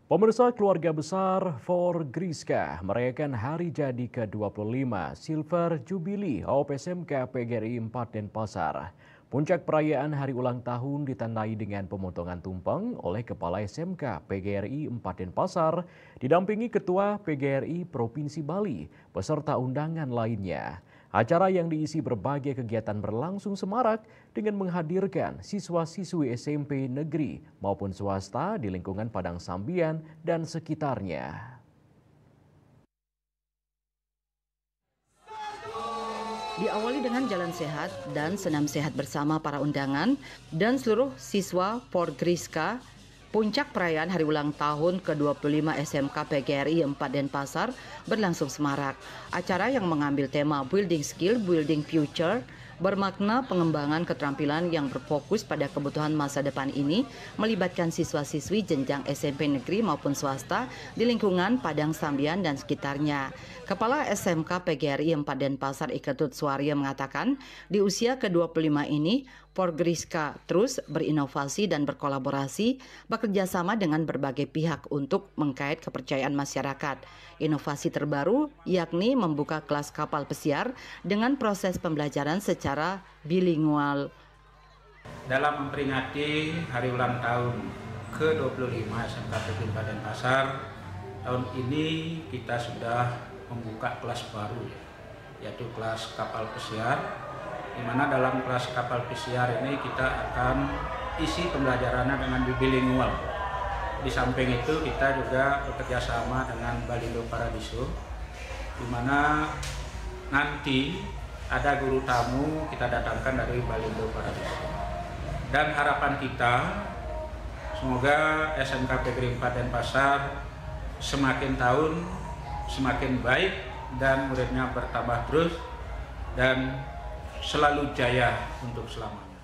Pemirsa, keluarga besar Forgriska merayakan hari jadi ke-25 Silver Jubilee OPSMK PGRI 4 Denpasar. Puncak perayaan hari ulang tahun ditandai dengan pemotongan tumpeng oleh Kepala SMK PGRI 4 Denpasar, didampingi Ketua PGRI Provinsi Bali, beserta undangan lainnya. Acara yang diisi berbagai kegiatan berlangsung semarak dengan menghadirkan siswa-siswi SMP negeri maupun swasta di lingkungan Padang Sambian dan sekitarnya. Diawali dengan jalan sehat dan senam sehat bersama para undangan dan seluruh siswa Forgriska, puncak perayaan hari ulang tahun ke-25 SMK PGRI 4 Denpasar berlangsung semarak. Acara yang mengambil tema Building Skill, Building Future bermakna pengembangan keterampilan yang berfokus pada kebutuhan masa depan ini melibatkan siswa-siswi jenjang SMP negeri maupun swasta di lingkungan Padang Sambian dan sekitarnya. Kepala SMK PGRI 4 Denpasar Iketut Suarya mengatakan, di usia ke-25 ini Forgriska terus berinovasi dan berkolaborasi bekerja sama dengan berbagai pihak untuk mengkait kepercayaan masyarakat. Inovasi terbaru yakni membuka kelas kapal pesiar dengan proses pembelajaran secara bilingual. Dalam memperingati hari ulang tahun ke-25 SMK PGRI 4 Denpasar, tahun ini kita sudah membuka kelas baru, yaitu kelas kapal pesiar, di mana dalam kelas kapal pesiar ini kita akan isi pembelajarannya dengan bilingual. Di samping itu kita juga bekerja sama dengan Balindo Paradiso, di mana nanti ada guru tamu kita datangkan dari Balindo Paradiso. Dan harapan kita semoga SMK PGRI 4 Denpasar semakin tahun semakin baik dan muridnya bertambah terus dan selalu jaya untuk selamanya.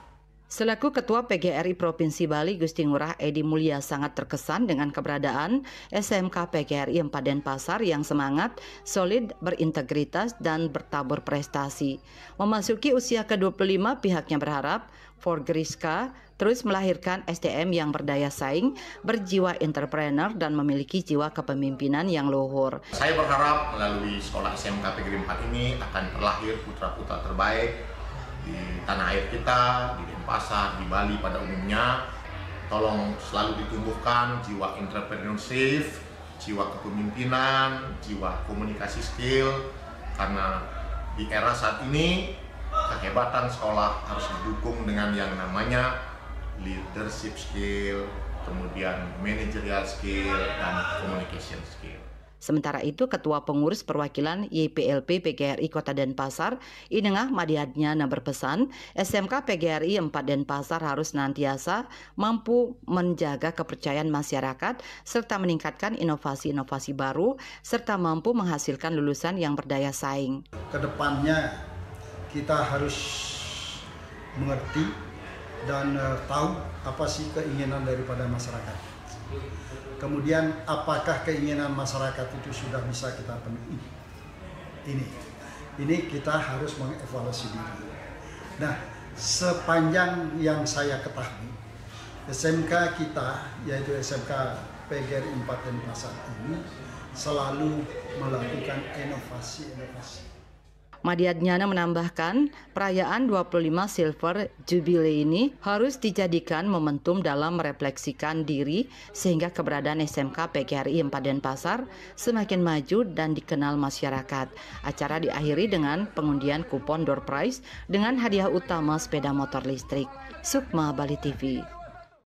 Selaku Ketua PGRI Provinsi Bali, Gusti Ngurah Edi Mulya sangat terkesan dengan keberadaan SMK PGRI 4 Denpasar yang semangat, solid, berintegritas, dan bertabur prestasi. Memasuki usia ke-25, pihaknya berharap Forgriska terus melahirkan SDM yang berdaya saing, berjiwa entrepreneur, dan memiliki jiwa kepemimpinan yang luhur. Saya berharap melalui sekolah SMK PGRI 4 ini akan terlahir putra-putra terbaik di tanah air kita, di Denpasar, di Bali pada umumnya. Tolong selalu ditumbuhkan jiwa entrepreneurship, jiwa kepemimpinan, jiwa komunikasi skill, karena di era saat ini kehebatan sekolah harus didukung dengan yang namanya leadership skill, kemudian managerial skill, dan communication skill. Sementara itu, Ketua Pengurus Perwakilan YPLP PGRI Kota Denpasar, Inengah Madiadnyana berpesan, SMK PGRI 4 Denpasar harus senantiasa mampu menjaga kepercayaan masyarakat serta meningkatkan inovasi-inovasi baru serta mampu menghasilkan lulusan yang berdaya saing. Kedepannya kita harus mengerti dan tahu apa sih keinginan daripada masyarakat. Kemudian apakah keinginan masyarakat itu sudah bisa kita penuhi? Ini kita harus mengevaluasi diri. Nah, sepanjang yang saya ketahui, SMK kita, yaitu SMK PGRI 4 Denpasar ini selalu melakukan inovasi-inovasi. Madiadnyana menambahkan, perayaan 25 Silver Jubilee ini harus dijadikan momentum dalam merefleksikan diri sehingga keberadaan SMK PGRI 4 Denpasar semakin maju dan dikenal masyarakat. Acara diakhiri dengan pengundian kupon door prize dengan hadiah utama sepeda motor listrik. Sukma Bali TV.